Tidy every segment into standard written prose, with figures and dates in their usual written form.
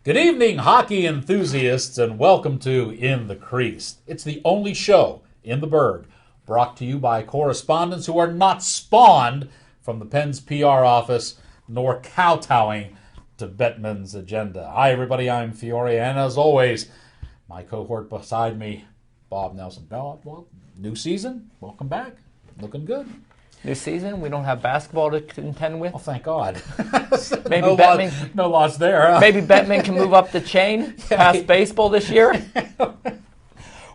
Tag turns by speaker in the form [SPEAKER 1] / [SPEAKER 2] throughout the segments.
[SPEAKER 1] Good evening, hockey enthusiasts, and welcome to In the Crease. It's the only show in the Burgh brought to you by correspondents who are not spawned from the Pens PR office nor kowtowing to Bettman's agenda. Hi, everybody. I'm Fiore, and as always, my cohort beside me, Bob Nelson. Bob, well, new season. Welcome back. Looking good.
[SPEAKER 2] New season, we don't have basketball to contend with.
[SPEAKER 1] Oh, thank God.
[SPEAKER 2] Maybe
[SPEAKER 1] no
[SPEAKER 2] Bettman,
[SPEAKER 1] no loss there. Huh?
[SPEAKER 2] maybe Bettman can move up the chain past baseball this year.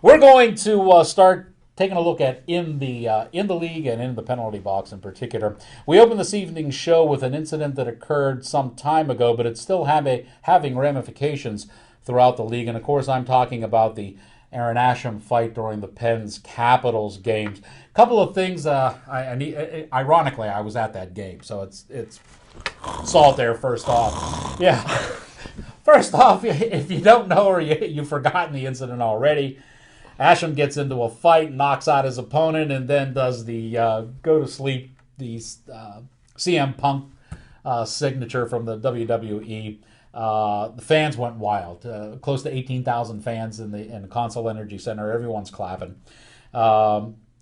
[SPEAKER 1] We're going to start taking a look at in the league and in the penalty box in particular. We opened this evening's show with an incident that occurred some time ago, but it's still having ramifications throughout the league. And of course, I'm talking about the Aaron Asham fight during the Pens Capitals games. A couple of things. Ironically, I was at that game, so it's salt there. First off, yeah. First off, if you don't know or you've forgotten the incident already, Asham gets into a fight, knocks out his opponent, and then does the go to sleep, the CM Punk signature from the WWE. The fans went wild. Close to 18,000 fans in the Consol Energy Center. Everyone's clapping.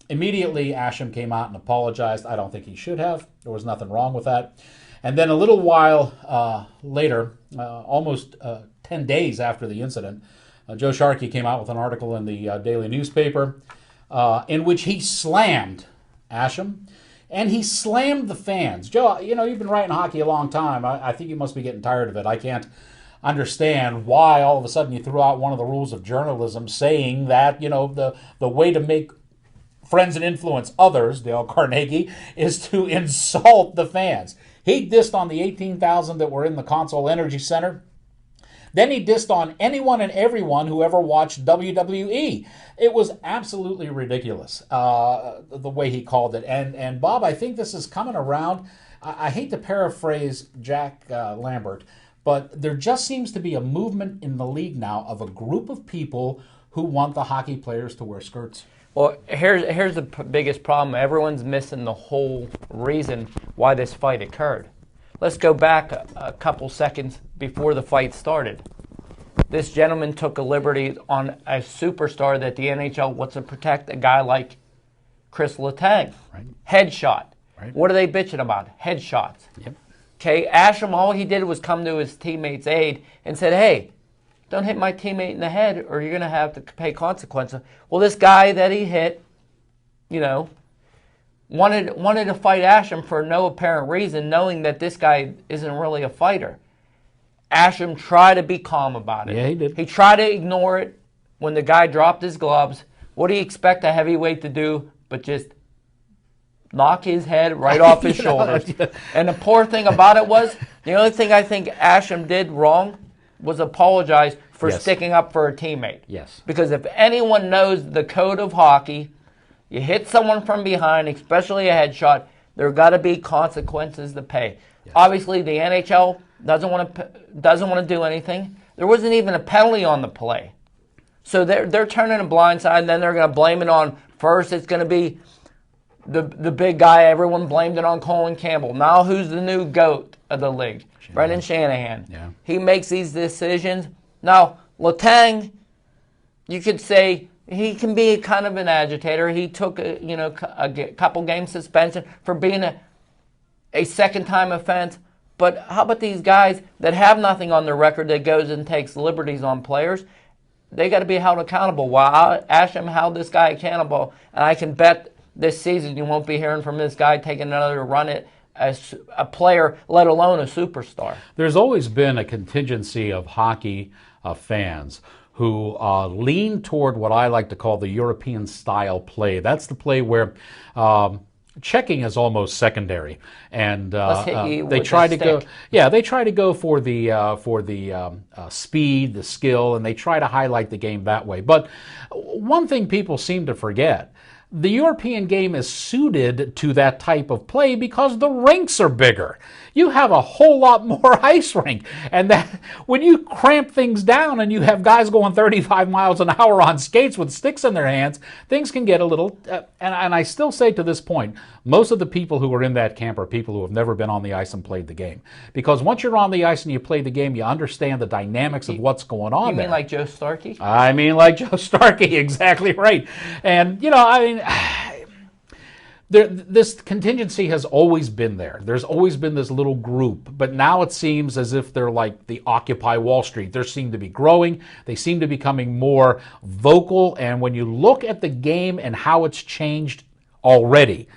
[SPEAKER 1] Immediately, Asham came out and apologized. I don't think he should have. There was nothing wrong with that. And then a little while later, almost 10 days after the incident, Joe Sharkey came out with an article in the Daily Newspaper in which he slammed Asham. And he slammed the fans. Joe, you've been writing hockey a long time. I think you must be getting tired of it. I can't understand why all of a sudden you threw out one of the rules of journalism saying that, the way to make friends and influence others, Dale Carnegie, is to insult the fans. He dissed on the 18,000 that were in the Consol Energy Center. Then he dissed on anyone and everyone who ever watched WWE. It was absolutely ridiculous, the way he called it. And Bob, I think this is coming around. I hate to paraphrase Jack Lambert, but there just seems to be a movement in the league now of a group of people who want the hockey players to wear skirts.
[SPEAKER 2] Well, here's the biggest problem. Everyone's missing the whole reason why this fight occurred. Let's go back a couple seconds before the fight started. This gentleman took a liberty on a superstar that the NHL wants to protect, a guy like Chris Letang.
[SPEAKER 1] Right.
[SPEAKER 2] Headshot.
[SPEAKER 1] Right.
[SPEAKER 2] What are they bitching about? Headshots.
[SPEAKER 1] Yep.
[SPEAKER 2] Okay, Asham, all he did was come to his teammate's aid and said, hey, don't hit my teammate in the head or you're going to have to pay consequences. Well, this guy that he hit, wanted to fight Asham for no apparent reason, knowing that this guy isn't really a fighter. Asham tried to be calm about it.
[SPEAKER 1] Yeah, he did.
[SPEAKER 2] He tried to ignore it when the guy dropped his gloves. What do you expect a heavyweight to do but just knock his head right off his shoulders? And the poor thing about it was, the only thing I think Asham did wrong was apologize for sticking up for a teammate.
[SPEAKER 1] Yes.
[SPEAKER 2] Because if anyone knows the code of hockey, you hit someone from behind, especially a headshot, there got to be consequences to pay. Yes. Obviously, the NHL doesn't want to do anything. There wasn't even a penalty on the play. So they're turning a blind side, and then they're going to blame it on, first it's going to be the big guy. Everyone blamed it on Colin Campbell. Now who's the new GOAT of the league? Brendan Shanahan.
[SPEAKER 1] Yeah.
[SPEAKER 2] He makes these decisions. Now, Letang, you could say he can be kind of an agitator. He took a couple game suspension for being a second-time offense. But how about these guys that have nothing on their record that goes and takes liberties on players? They got to be held accountable. Well, Asham held this guy accountable, and I can bet this season you won't be hearing from this guy taking another run at a player, let alone a superstar.
[SPEAKER 1] There's always been a contingency of hockey fans who lean toward what I like to call the European style play. That's the play where checking is almost secondary, and they try to go. Yeah, they try to go for the speed, the skill, and they try to highlight the game that way. But one thing people seem to forget: the European game is suited to that type of play because the rinks are bigger. You have a whole lot more ice rink. And that when you cramp things down and you have guys going 35 miles an hour on skates with sticks in their hands, things can get a little... and I still say to this point, most of the people who are in that camp are people who have never been on the ice and played the game. Because once you're on the ice and you play the game, you understand the dynamics of what's going on there.
[SPEAKER 2] You mean like Joe Starkey?
[SPEAKER 1] I mean like Joe Starkey, exactly right. And, this contingency has always been there. There's always been this little group, but now it seems as if they're like the Occupy Wall Street. They seem to be growing. They seem to be becoming more vocal. And when you look at the game and how it's changed already,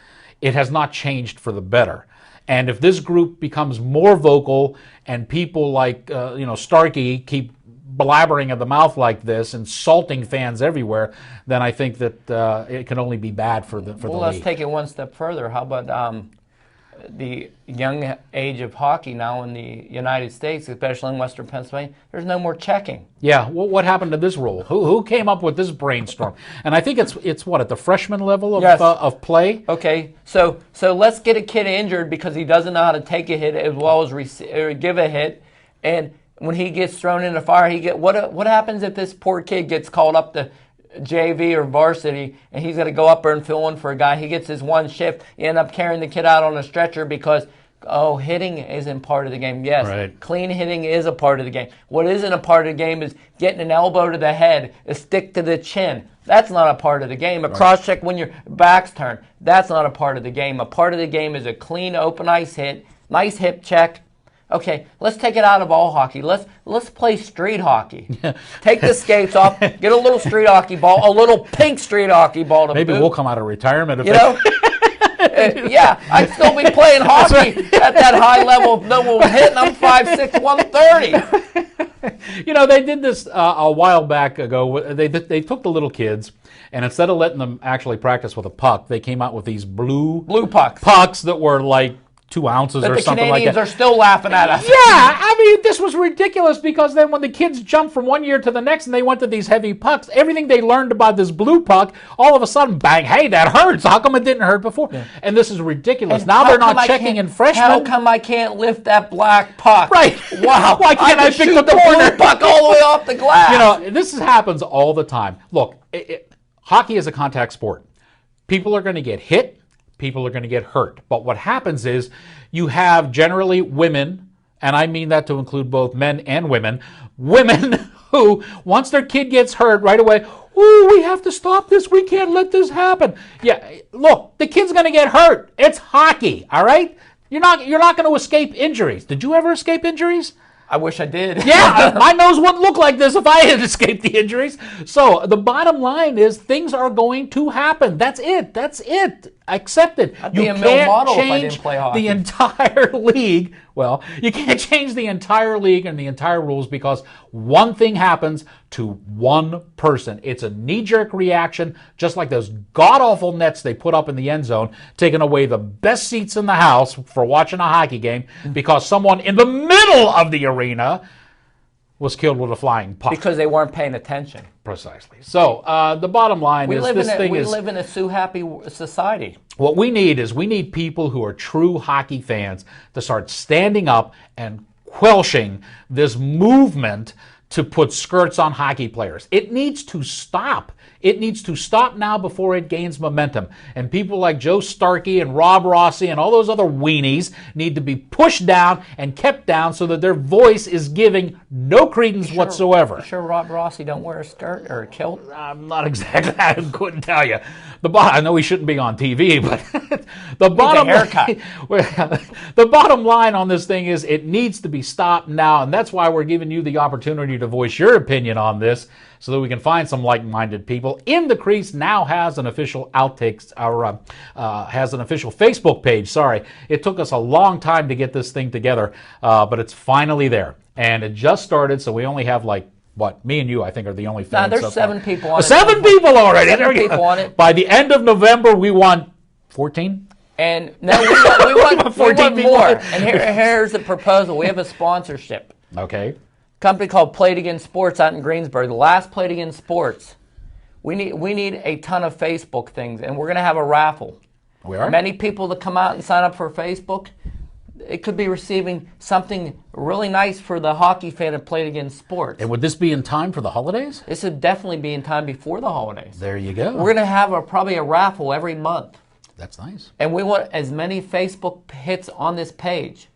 [SPEAKER 1] it has not changed for the better. And if this group becomes more vocal and people like, Starkey keep blabbering at the mouth like this, insulting fans everywhere, then I think that it can only be bad for the league.
[SPEAKER 2] Well, let's take it one step further. How about the young age of hockey now in the United States, especially in Western Pennsylvania? There's no more checking.
[SPEAKER 1] Yeah, what happened to this rule? Who came up with this brainstorm? And I think it's what, at the freshman level of
[SPEAKER 2] Yes.
[SPEAKER 1] Of play?
[SPEAKER 2] Okay, so let's get a kid injured because he doesn't know how to take a hit as well as give a hit, and when he gets thrown in the fire, what happens if this poor kid gets called up to JV or varsity and he's got to go up there and fill in for a guy? He gets his one shift. You end up carrying the kid out on a stretcher because, hitting isn't part of the game. Yes,
[SPEAKER 1] right.
[SPEAKER 2] Clean hitting is a part of the game. What isn't a part of the game is getting an elbow to the head, a stick to the chin. That's not a part of the game. A cross check when your back's turned. That's not a part of the game. A part of the game is a clean, open ice hit, nice hip check. Okay, let's take it out of all hockey. Let's play street hockey. Take the skates off, get a little street hockey ball, a little pink street hockey ball to
[SPEAKER 1] Maybe
[SPEAKER 2] boot.
[SPEAKER 1] we'll come out of retirement if
[SPEAKER 2] Yeah, I'd still be playing hockey at that high level. No one hitting. I'm 5'6", 130.
[SPEAKER 1] They did this a while back ago. They took the little kids, and instead of letting them actually practice with a puck, they came out with these blue pucks that were like 2 ounces or something like that.
[SPEAKER 2] The Canadians are still laughing at us.
[SPEAKER 1] Yeah, I mean, this was ridiculous because then when the kids jumped from one year to the next and they went to these heavy pucks, everything they learned about this blue puck, all of a sudden, bang, hey, that hurts. How come it didn't hurt before? Yeah. And this is ridiculous.
[SPEAKER 2] And
[SPEAKER 1] now they're not checking in freshmen.
[SPEAKER 2] How come I can't lift that black puck?
[SPEAKER 1] Right.
[SPEAKER 2] Wow.
[SPEAKER 1] Why can't I pick the
[SPEAKER 2] blue puck all the way off the glass?
[SPEAKER 1] This happens all the time. Look, hockey is a contact sport. People are going to get hit. People are going to get hurt. But what happens is you have generally women, and I mean that to include both men and women who, once their kid gets hurt right away, we have to stop this. We can't let this happen. Yeah, look, the kid's going to get hurt. It's hockey, all right? You're not going to escape injuries. Did you ever escape injuries?
[SPEAKER 2] I wish I did.
[SPEAKER 1] Yeah, my nose wouldn't look like this if I had escaped the injuries. So the bottom line is things are going to happen. That's it. Accept it.
[SPEAKER 2] I'd be a male model if I didn't play hockey.
[SPEAKER 1] The entire league. Well, you can't change the entire league and the entire rules because one thing happens to one person. It's a knee-jerk reaction, just like those god-awful nets they put up in the end zone, taking away the best seats in the house for watching a hockey game because someone in the middle of the arena was killed with a flying puck.
[SPEAKER 2] Because they weren't paying attention.
[SPEAKER 1] Precisely. So the bottom line
[SPEAKER 2] we
[SPEAKER 1] is
[SPEAKER 2] live in a Sue Happy society.
[SPEAKER 1] What we need people who are true hockey fans to start standing up and quelching this movement to put skirts on hockey players. It needs to stop. It needs to stop now before it gains momentum. And people like Joe Starkey and Rob Rossi and all those other weenies need to be pushed down and kept down so that their voice is giving no credence whatsoever.
[SPEAKER 2] Sure, Rob Rossi don't wear a skirt or a kilt?
[SPEAKER 1] I'm not exactly. I couldn't tell you. I know he shouldn't be on TV, but the bottom line on this thing is it needs to be stopped now, and that's why we're giving you the opportunity to voice your opinion on this, so that we can find some like-minded people. In the Crease now has an official outtakes, or has an official Facebook page. Sorry, it took us a long time to get this thing together, but it's finally there, and it just started. So we only have me and you, I think, are the only fans.
[SPEAKER 2] There's 7 people on it.
[SPEAKER 1] 7 people already.
[SPEAKER 2] 7 people on it.
[SPEAKER 1] By the end of November, we want 14.
[SPEAKER 2] And no, we want more. And here's the proposal. We have a sponsorship.
[SPEAKER 1] Okay.
[SPEAKER 2] Company called Play It Again Sports out in Greensboro. The last Play It Again Sports We need a ton of Facebook things, and we're going to have a raffle.
[SPEAKER 1] We are?
[SPEAKER 2] Many people that come out and sign up for Facebook, it could be receiving something really nice for the hockey fan that played against sports.
[SPEAKER 1] And would this be in time for the holidays?
[SPEAKER 2] This would definitely be in time before the holidays.
[SPEAKER 1] There you go.
[SPEAKER 2] We're going to have probably a raffle every month.
[SPEAKER 1] That's nice.
[SPEAKER 2] And we want as many Facebook hits on this page.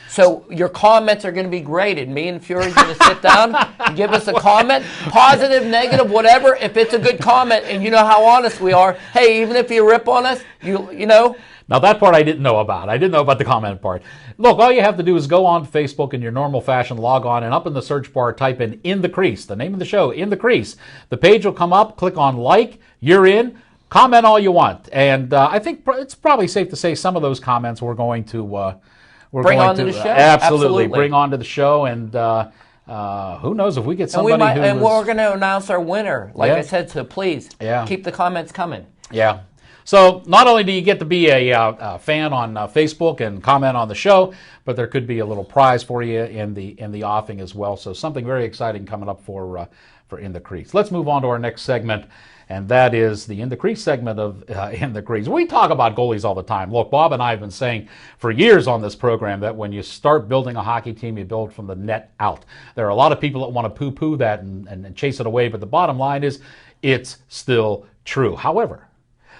[SPEAKER 2] So your comments are going to be graded. Me and Fury's going to sit down and give us a comment, positive, negative, whatever. If it's a good comment, and you know how honest we are, hey, even if you rip on us, you know.
[SPEAKER 1] Now, that part I didn't know about. I didn't know about the comment part. Look, all you have to do is go on Facebook in your normal fashion, log on, and up in the search bar, type in the Crease, the name of the show, In the Crease. The page will come up, click on like, you're in, comment all you want. And I think it's probably safe to say some of those comments we're going to...
[SPEAKER 2] bring onto the show.
[SPEAKER 1] Absolutely. Bring onto the show, and who knows if we get somebody
[SPEAKER 2] and we're going to announce our winner, like I said, so please keep the comments coming.
[SPEAKER 1] Yeah. So not only do you get to be a fan on Facebook and comment on the show, but there could be a little prize for you in the offing as well. So something very exciting coming up for In the Crease. Let's move on to our next segment. And that is the In the Crease segment of In the Crease. We talk about goalies all the time. Look, Bob and I have been saying for years on this program that when you start building a hockey team, you build from the net out. There are a lot of people that want to poo-poo that and chase it away, but the bottom line is it's still true. However,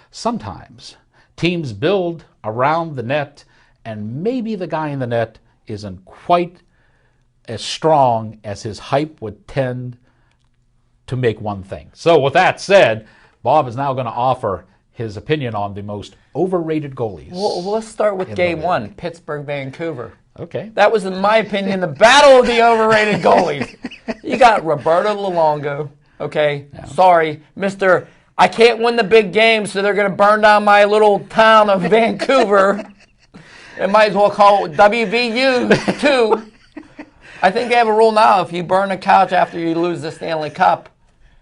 [SPEAKER 1] sometimes teams build around the net, and maybe the guy in the net isn't quite as strong as his hype would tend to make one thing. So with that said, Bob is now going to offer his opinion on the most overrated goalies.
[SPEAKER 2] Well, let's start with game one, Pittsburgh, Vancouver.
[SPEAKER 1] Okay.
[SPEAKER 2] That was, in my opinion, the battle of the overrated goalies. You got Roberto Luongo, okay? Yeah. Sorry, Mr. I can't win the big game, so they're going to burn down my little town of Vancouver. It might as well call it WVU, too. I think they have a rule now, if you burn a couch after you lose the Stanley Cup,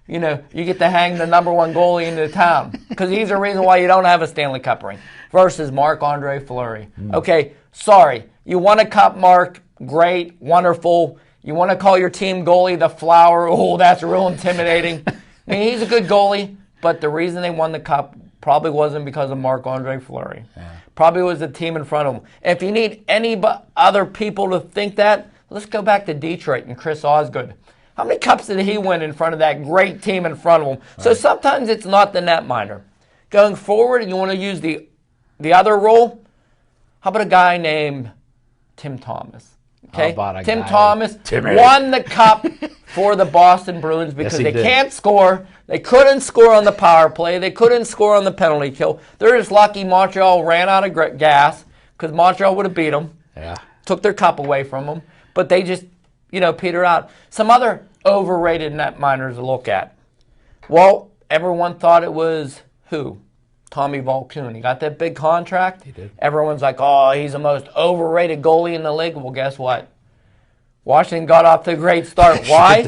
[SPEAKER 2] you know, you get to hang the number one goalie in the town. Because he's the reason why you don't have a Stanley Cup ring. Versus Marc-Andre Fleury. Okay, sorry. You won a cup, Mark. Great, wonderful. You want to call your team goalie the Flower. Oh, that's real intimidating. I mean, he's a good goalie, but the reason they won the cup probably wasn't because of Marc-Andre Fleury. Yeah. Probably was the team in front of him. If you need any other people to think that, let's go back to Detroit and Chris Osgood. How many cups did he win in front of that great team in front of him? Right. So sometimes it's not the netminder. Going forward, you want to use the other role? How about a guy named Tim Thomas? Okay, Tim Thomas won the cup for the Boston Bruins because they can't score. They couldn't score on the power play. They couldn't score on the penalty kill. They're just lucky Montreal ran out of gas because Montreal would have beat them.
[SPEAKER 1] Yeah,
[SPEAKER 2] took their cup away from them. But they just, peter out. Some other overrated netminders to look at. Well, everyone thought it was who? Tommy Volkun. He got that big contract.
[SPEAKER 1] He did.
[SPEAKER 2] Everyone's like, oh, he's the most overrated goalie in the league. Well, guess what? Washington got off to a great start. Why?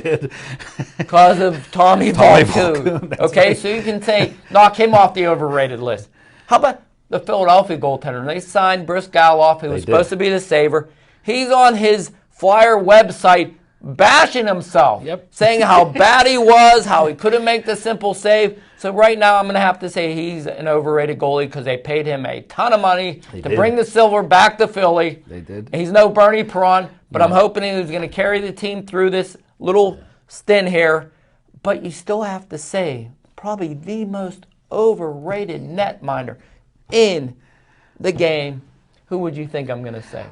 [SPEAKER 2] Because of Tommy Volkun. Okay, right. So you can say, knock him off the overrated list. How about the Philadelphia goaltender? They signed Brice Galoff, who was supposed to be the saver. He's on his Flyer website bashing himself, saying how bad he was, how he couldn't make the simple save. So right now I'm going to have to say he's an overrated goalie because they paid him a ton of money to bring the silver back to Philly.
[SPEAKER 1] They did.
[SPEAKER 2] He's no Bernie Perron, but I'm hoping he's going to carry the team through this little stint here. But you still have to say probably the most overrated netminder in the game. Who would you think I'm going to say?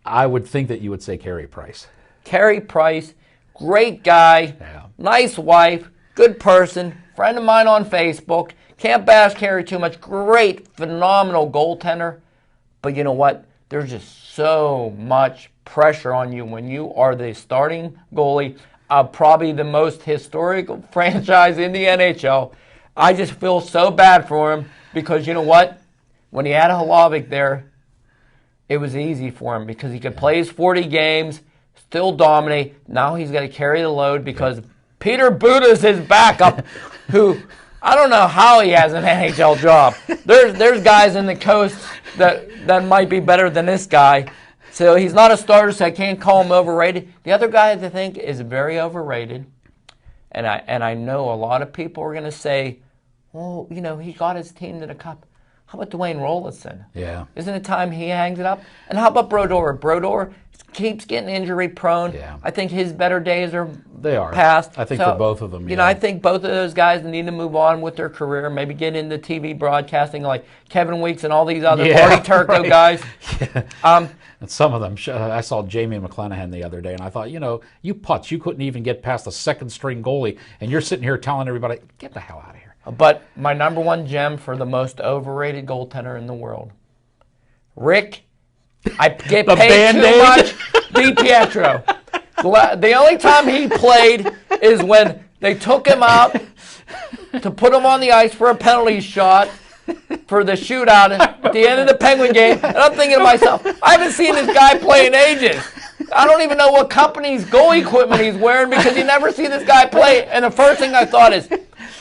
[SPEAKER 1] I would think that you would say Carey Price.
[SPEAKER 2] Carey Price, great guy, nice wife, good person, friend of mine on Facebook. Can't bash Carey too much. Great, phenomenal goaltender. But you know what? There's just so much pressure on you when you are the starting goalie of probably the most historical franchise in the NHL. I just feel so bad for him because you know what? When he had Hlavik there, it was easy for him because he could play his 40 games, still dominate. Now he's got to carry the load because Peter Buda's his backup, who I don't know how he has an NHL job. There's guys in the coast that might be better than this guy. So he's not a starter, so I can't call him overrated. The other guy I think is very overrated, And I know a lot of people are going to say, well, he got his team to the cup. How about Dwayne Rollison?
[SPEAKER 1] Yeah.
[SPEAKER 2] Isn't it time he hangs it up? And how about Brodeur? Brodeur keeps getting injury prone.
[SPEAKER 1] Yeah.
[SPEAKER 2] I think his better days are past.
[SPEAKER 1] I think for both of them.
[SPEAKER 2] I think both of those guys need to move on with their career, maybe get into TV broadcasting like Kevin Weeks and all these other Marty Turco guys.
[SPEAKER 1] Yeah. And some of them, I saw Jamie McClanahan the other day, and I thought, you putz, you couldn't even get past the second string goalie, and you're sitting here telling everybody, get the hell out of here.
[SPEAKER 2] But my number one gem for the most overrated goaltender in the world, Rick, I get paid too much, DiPietro. The only time he played is when they took him out to put him on the ice for a penalty shot for the shootout at the end of the Penguin game. And I'm thinking to myself, I haven't seen this guy play in ages. I don't even know what company's goal equipment he's wearing because you never see this guy play. And the first thing I thought is,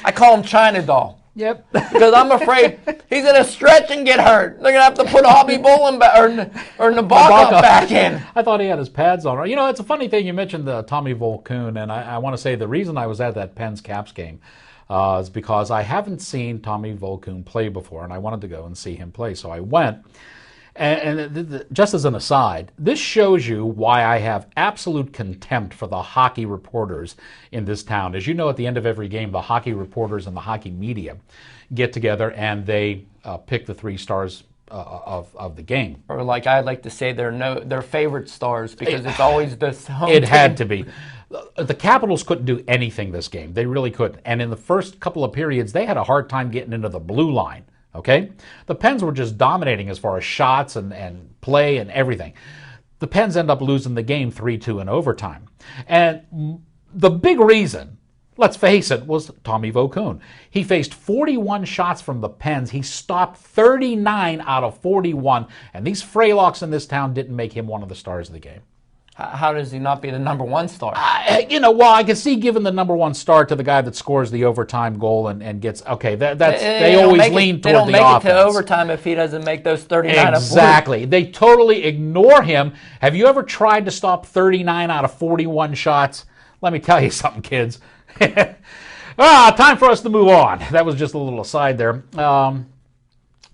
[SPEAKER 2] I call him China Doll.
[SPEAKER 1] Yep.
[SPEAKER 2] Because I'm afraid he's going to stretch and get hurt. They're going to have to put Hobby Bolin or Nabokov back in.
[SPEAKER 1] I thought he had his pads on. It's a funny thing. You mentioned Tommy Volkun, and I want to say the reason I was at that Pens Caps game is because I haven't seen Tommy Volkun play before, and I wanted to go and see him play. So I went. And just as an aside, this shows you why I have absolute contempt for the hockey reporters in this town. As you know, at the end of every game, the hockey reporters and the hockey media get together and they pick the 3 stars of the game.
[SPEAKER 2] Or like I like to say, their favorite stars because it's always the home
[SPEAKER 1] It
[SPEAKER 2] team.
[SPEAKER 1] had to be. The Capitals couldn't do anything this game. They really couldn't. And in the first couple of periods, they had a hard time getting into the blue line. Okay? The Pens were just dominating as far as shots and play and everything. The Pens end up losing the game 3-2 in overtime. And the big reason, let's face it, was Tommy Volkun. He faced 41 shots from the Pens. He stopped 39 out of 41. And these Freylocks in this town didn't make him one of the stars of the game.
[SPEAKER 2] How does he not be the number 1 star?
[SPEAKER 1] Well, I can see giving the number 1 star to the guy that scores the overtime goal and gets, okay, they always lean toward the offense.
[SPEAKER 2] They don't make it to overtime if he doesn't make those 39 out of 40.
[SPEAKER 1] Exactly. They totally ignore him. Have you ever tried to stop 39 out of 41 shots? Let me tell you something, kids. Time for us to move on. That was just a little aside there. A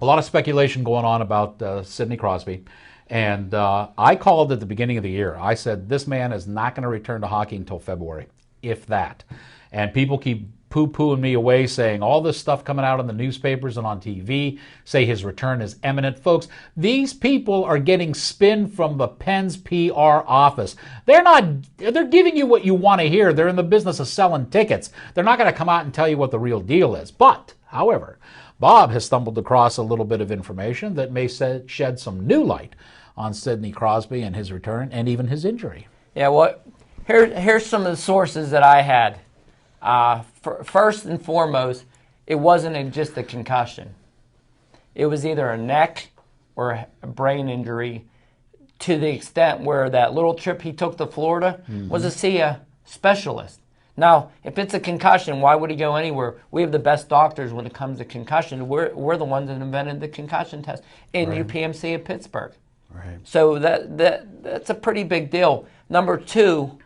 [SPEAKER 1] lot of speculation going on about Sidney Crosby. And I called at the beginning of the year. I said, this man is not going to return to hockey until February, if that. And people keep poo-pooing me away, saying all this stuff coming out in the newspapers and on TV, say his return is imminent. Folks, these people are getting spin from the Pens PR office. They're giving you what you want to hear. They're in the business of selling tickets. They're not going to come out and tell you what the real deal is. But, however, Bob has stumbled across a little bit of information that may shed some new light on Sidney Crosby and his return and even his injury.
[SPEAKER 2] Yeah, well, here's some of the sources that I had. First and foremost, it wasn't just a concussion. It was either a neck or a brain injury to the extent where that little trip he took to Florida was to see a specialist. Now, if it's a concussion, why would he go anywhere? We have the best doctors when it comes to concussion. We're the ones that invented the concussion test in UPMC of Pittsburgh.
[SPEAKER 1] Right.
[SPEAKER 2] So that's a pretty big deal. Number 2,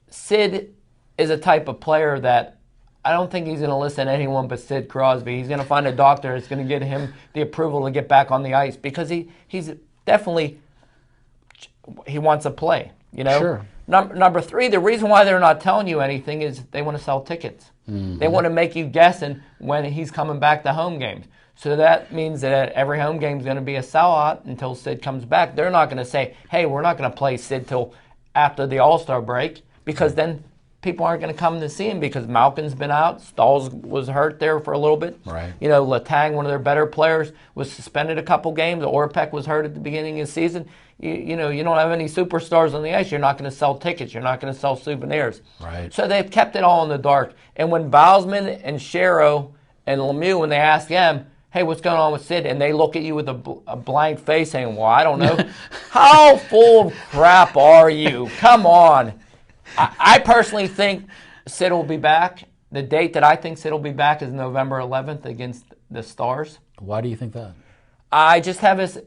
[SPEAKER 2] Sid is a type of player that I don't think he's going to listen to anyone but Sid Crosby. He's going to find a doctor that's going to get him the approval to get back on the ice because he's definitely, he wants to play,
[SPEAKER 1] Sure.
[SPEAKER 2] Number 3, the reason why they're not telling you anything is they want to sell tickets. Mm-hmm. They want to make you guessing when he's coming back to home games. So that means that every home game is going to be a sellout until Sid comes back. They're not going to say, hey, we're not going to play Sid till after the All-Star break because then people aren't going to come to see him because Malkin's been out. Stahls was hurt there for a little bit.
[SPEAKER 1] Right.
[SPEAKER 2] Letang, one of their better players, was suspended a couple games. Orpek was hurt at the beginning of the season. You don't have any superstars on the ice. You're not going to sell tickets. You're not going to sell souvenirs.
[SPEAKER 1] Right.
[SPEAKER 2] So they've kept it all in the dark. And when Bousman and Shero and Lemieux, when they ask them, hey, what's going on with Sid? And they look at you with a blank face saying, well, I don't know. How full of crap are you? Come on. I personally think Sid will be back. The date that I think Sid will be back is November 11th against the Stars.
[SPEAKER 1] Why do you think that?
[SPEAKER 2] I just have this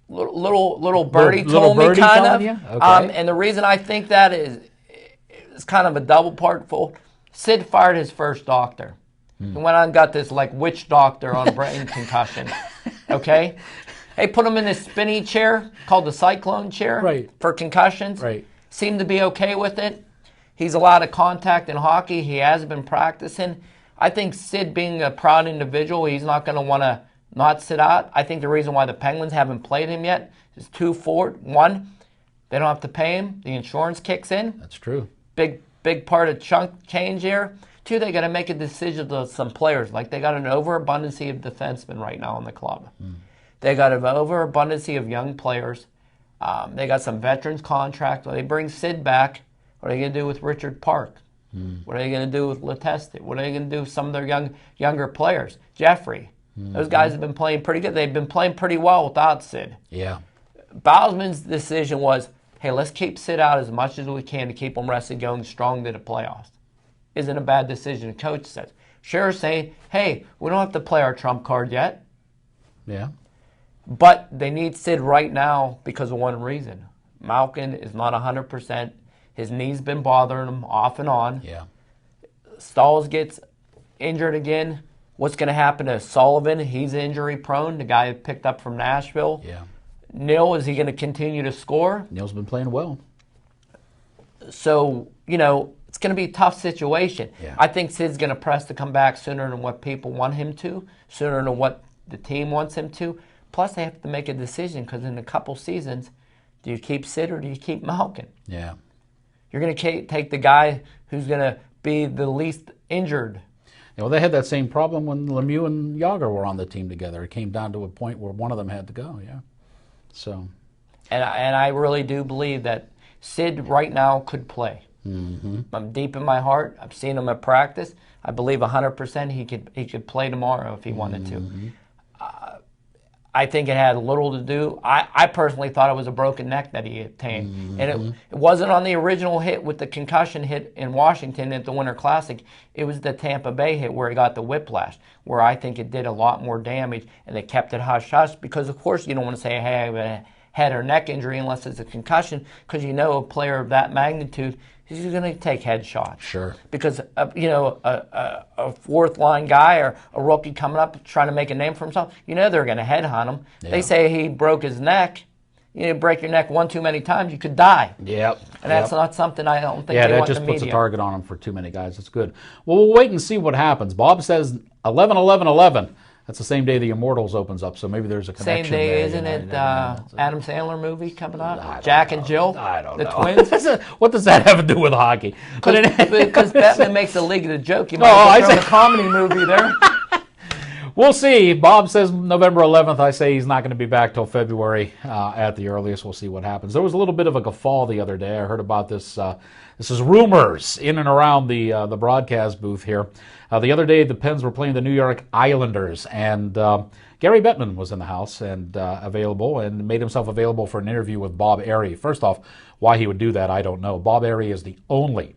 [SPEAKER 2] little birdie told me kind of.
[SPEAKER 1] Okay.
[SPEAKER 2] And the reason I think that it's kind of a double part full. Sid fired his first doctor. He went on and got this like witch doctor on brain concussion. Okay? They put him in this spinny chair called the cyclone chair for concussions.
[SPEAKER 1] Right.
[SPEAKER 2] Seemed to be okay with it. He's allowed a contact in hockey. He has been practicing. I think Sid, being a proud individual, he's not going to want to not sit out. I think the reason why the Penguins haven't played him yet is two, four. One, they don't have to pay him. The insurance kicks in.
[SPEAKER 1] That's true.
[SPEAKER 2] Big part of chunk change here. Two, they got to make a decision to some players. Like, they got an overabundance of defensemen right now in the club. They got an overabundance of young players. They got some veterans contract. They bring Sid back. What are they going to do with Richard Park? What are they going to do with Leteste? What are they going to do with some of their younger players? Jeffrey. Those guys have been playing pretty good. They've been playing pretty well without Sid.
[SPEAKER 1] Yeah.
[SPEAKER 2] Bowsman's decision was, hey, let's keep Sid out as much as we can to keep them rested going strong to the playoffs. Isn't a bad decision, the coach says. Scherer's saying, hey, we don't have to play our trump card yet.
[SPEAKER 1] Yeah.
[SPEAKER 2] But they need Sid right now because of one reason. Malkin is not 100%. His knee's been bothering him off and on.
[SPEAKER 1] Yeah.
[SPEAKER 2] Stalls gets injured again. What's going to happen to Sullivan? He's injury prone, the guy picked up from Nashville.
[SPEAKER 1] Yeah.
[SPEAKER 2] Neil, is he going to continue to score?
[SPEAKER 1] Neil's been playing well.
[SPEAKER 2] So, it's going to be a tough situation.
[SPEAKER 1] Yeah.
[SPEAKER 2] I think Sid's going to press to come back sooner than what people want him to, sooner than what the team wants him to. Plus, they have to make a decision because in a couple seasons, do you keep Sid or do you keep Malkin?
[SPEAKER 1] Yeah.
[SPEAKER 2] You're going to take the guy who's going to be the least injured.
[SPEAKER 1] Well, they had that same problem when Lemieux and Yager were on the team together. It came down to a point where one of them had to go, yeah. So.
[SPEAKER 2] And I really do believe that Sid right now could play. I'm deep in my heart. I've seen him at practice. I believe 100% he could play tomorrow if he wanted to. I think it had little to do. I personally thought it was a broken neck that he attained. And it wasn't on the original hit with the concussion hit in Washington at the Winter Classic. It was the Tampa Bay hit where he got the whiplash, where I think it did a lot more damage, and they kept it hush-hush because, of course, you don't want to say, hey, I have a head or neck injury unless it's a concussion, because a player of that magnitude, he's going to take headshots.
[SPEAKER 1] Sure.
[SPEAKER 2] Because, a fourth-line guy or a rookie coming up trying to make a name for himself, they're going to headhunt him. Yeah. They say he broke his neck. You break your neck one too many times, you could die.
[SPEAKER 1] Yep.
[SPEAKER 2] And that's not something I don't think they want in the media.
[SPEAKER 1] Yeah, that just puts a target on him for too many guys. That's good. Well, we'll wait and see what happens. Bob says 11-11-11. That's the same day the Immortals opens up, so maybe there's a connection.
[SPEAKER 2] Same day,
[SPEAKER 1] there,
[SPEAKER 2] isn't it? Adam Sandler movie coming up?
[SPEAKER 1] Jack
[SPEAKER 2] and Jill,
[SPEAKER 1] I don't
[SPEAKER 2] the
[SPEAKER 1] know.
[SPEAKER 2] twins.
[SPEAKER 1] What does that have to do with hockey?
[SPEAKER 2] Because Batman makes a league of the joke. You might throw a comedy movie there.
[SPEAKER 1] We'll see. Bob says November 11th. I say he's not going to be back till February at the earliest. We'll see what happens. There was a little bit of a guffaw the other day. I heard about this. This is rumors in and around the broadcast booth here. The other day, the Pens were playing the New York Islanders, and Gary Bettman was in the house and available, and made himself available for an interview with Bob Airey. First off, why he would do that, I don't know. Bob Airey is the only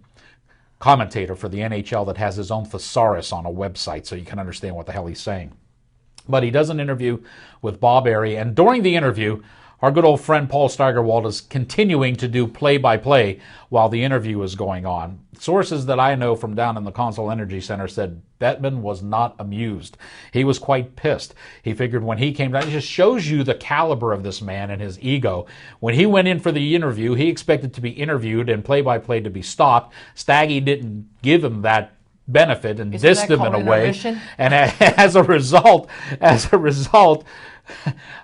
[SPEAKER 1] commentator for the NHL that has his own thesaurus on a website, so you can understand what the hell he's saying. But he does an interview with Bob Airey, and during the interview, our good old friend Paul Steigerwald is continuing to do play-by-play while the interview is going on. Sources that I know from down in the Consol Energy Center said Bettman was not amused. He was quite pissed. He figured when he came down, it just shows you the caliber of this man and his ego. When he went in for the interview, he expected to be interviewed and play-by-play to be stopped. Staggy didn't give him that benefit and dissed him in a way. And as a result,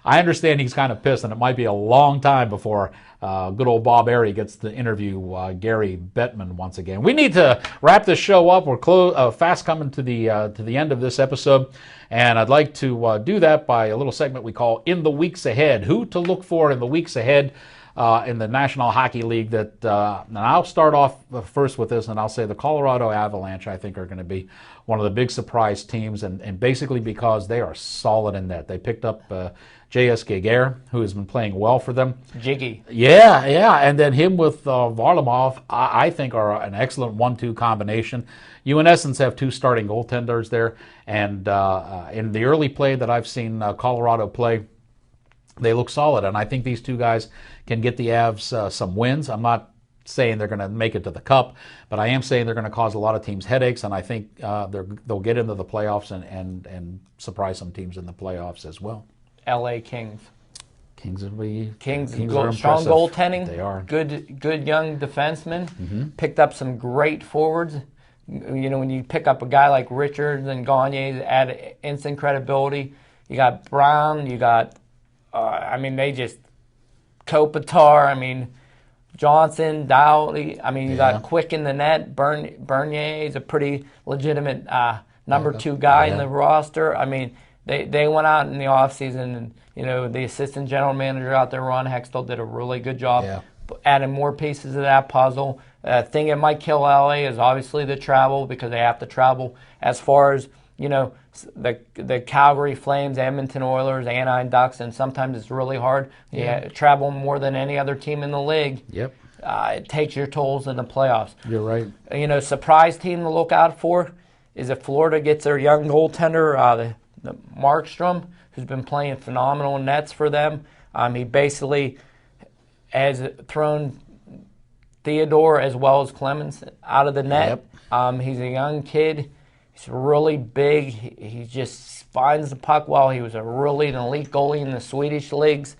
[SPEAKER 1] I understand he's kind of pissed, and it might be a long time before good old Bob Airey gets to interview Gary Bettman once again. We need to wrap this show up. We're fast coming to the end of this episode, and I'd like to do that by a little segment we call In the Weeks Ahead. Who to look for in the weeks ahead in the National Hockey League. And I'll start off first with this, and I'll say the Colorado Avalanche, I think, are going to be one of the big surprise teams, and basically because they are solid in net. They picked up J.S. Giguère, who has been playing well for them.
[SPEAKER 2] Jiggy.
[SPEAKER 1] Yeah, and then him with Varlamov, I think, are an excellent 1-2 combination. You, in essence, have two starting goaltenders there, and in the early play that I've seen Colorado play, they look solid, and I think these two guys can get the Avs some wins. I'm not saying they're going to make it to the Cup, but I am saying they're going to cause a lot of teams headaches, and I think they'll get into the playoffs and surprise some teams in the playoffs as well.
[SPEAKER 2] L.A. Kings.
[SPEAKER 1] Kings are
[SPEAKER 2] strong goaltending.
[SPEAKER 1] They are
[SPEAKER 2] good young defensemen. Picked up some great forwards. When you pick up a guy like Richards and Gagne, add instant credibility. You got Brown. You got, they just Kopitar. Johnson, Dowdy. You got Quick in the net. Bernier is a pretty legitimate number 2 guy in the roster. They went out in the offseason and, the assistant general manager out there, Ron Hextall, did a really good job adding more pieces of that puzzle. Thing that might kill LA is obviously the travel, because they have to travel as far as, the Calgary Flames, Edmonton Oilers, Anaheim Ducks, and sometimes it's really hard. You travel more than any other team in the league.
[SPEAKER 1] Yep.
[SPEAKER 2] It takes your tolls in the playoffs.
[SPEAKER 1] You're right.
[SPEAKER 2] Surprise team to look out for is if Florida gets their young goaltender, the Markstrom, who's been playing phenomenal nets for them. He basically has thrown Theodore as well as Clemens out of the net. He's a young kid. He's really big. He just finds the puck well. He was an elite goalie in the Swedish leagues.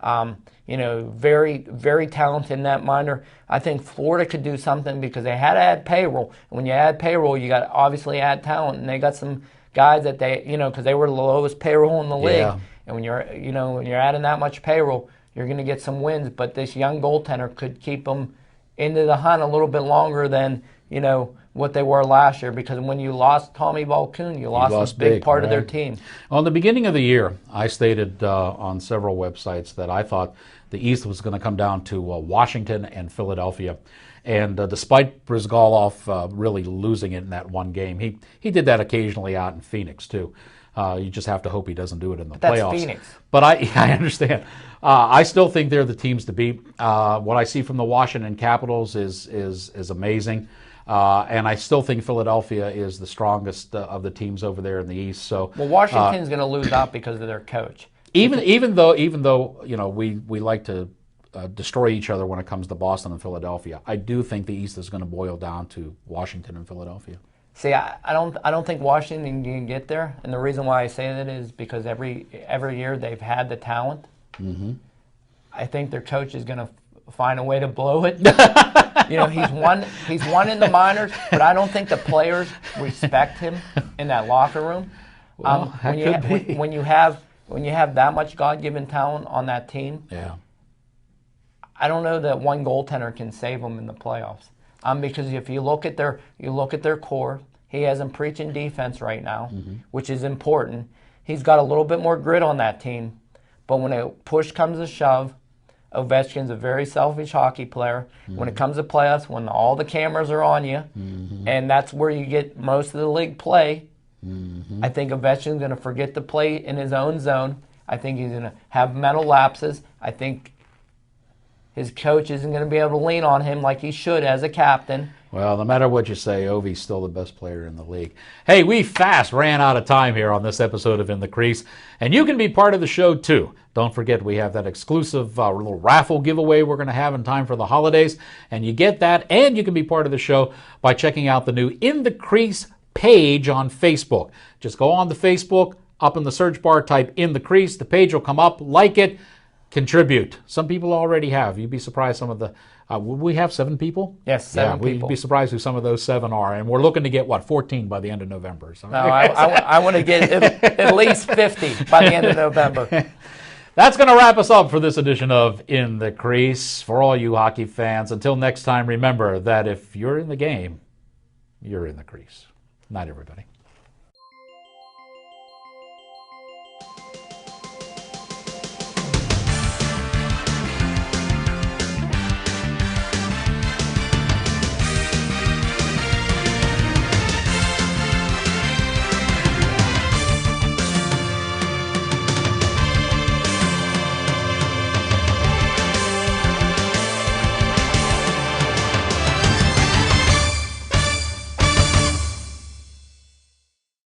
[SPEAKER 2] Very, very talented netminder. I think Florida could do something because they had to add payroll. And when you add payroll, you got to obviously add talent. And they got some guys that they, because they were the lowest payroll in the league. And when you're adding that much payroll, you're going to get some wins. But this young goaltender could keep them into the hunt a little bit longer than, what they were last year, because when you lost Tommy Balcoon, you lost a big part of their team.
[SPEAKER 1] Well, in the beginning of the year, I stated on several websites that I thought the East was going to come down to Washington and Philadelphia. And despite Brizgalov really losing it in that one game, he did that occasionally out in Phoenix too. You just have to hope he doesn't do it in the playoffs.
[SPEAKER 2] That's Phoenix.
[SPEAKER 1] But I understand. I still think they're the teams to beat. What I see from the Washington Capitals is amazing. And I still think Philadelphia is the strongest of the teams over there in the East. So,
[SPEAKER 2] Washington's going to lose out because of their coach.
[SPEAKER 1] Even though we like to destroy each other when it comes to Boston and Philadelphia, I do think the East is going to boil down to Washington and Philadelphia.
[SPEAKER 2] See, I don't think Washington can get there, and the reason why I say that is because every year they've had the talent. Mm-hmm. I think their coach is going to find a way to blow it. He's won in the minors, but I don't think the players respect him in that locker room.
[SPEAKER 1] Well,
[SPEAKER 2] when you have that much God-given talent on that team, I don't know that one goaltender can save them in the playoffs. Because if you look at their core, he hasn't preaching defense right now, which is important. He's got a little bit more grit on that team, but when a push comes to shove, Ovechkin's a very selfish hockey player. When it comes to playoffs, when all the cameras are on you, and that's where you get most of the league play, I think Ovechkin's going to forget to play in his own zone. I think he's going to have mental lapses. I think his coach isn't going to be able to lean on him like he should as a captain.
[SPEAKER 1] Well, no matter what you say, Ovi's still the best player in the league. Hey, we fast ran out of time here on this episode of In the Crease, and you can be part of the show too. Don't forget, we have that exclusive little raffle giveaway we're going to have in time for the holidays, and you get that, and you can be part of the show by checking out the new In the Crease page on Facebook. Just go on the Facebook, up in the search bar, type In the Crease. The page will come up, like it, contribute. Some people already have. You'd be surprised some of the... would we have 7 people?
[SPEAKER 2] Yes, 7 people.
[SPEAKER 1] We'd be surprised who some of those 7 are. And we're looking to get, 14 by the end of November. So.
[SPEAKER 2] No, I want to get at least 50 by the end of November.
[SPEAKER 1] That's going to wrap us up for this edition of In the Crease. For all you hockey fans, until next time, remember that if you're in the game, you're in the crease. Night, everybody.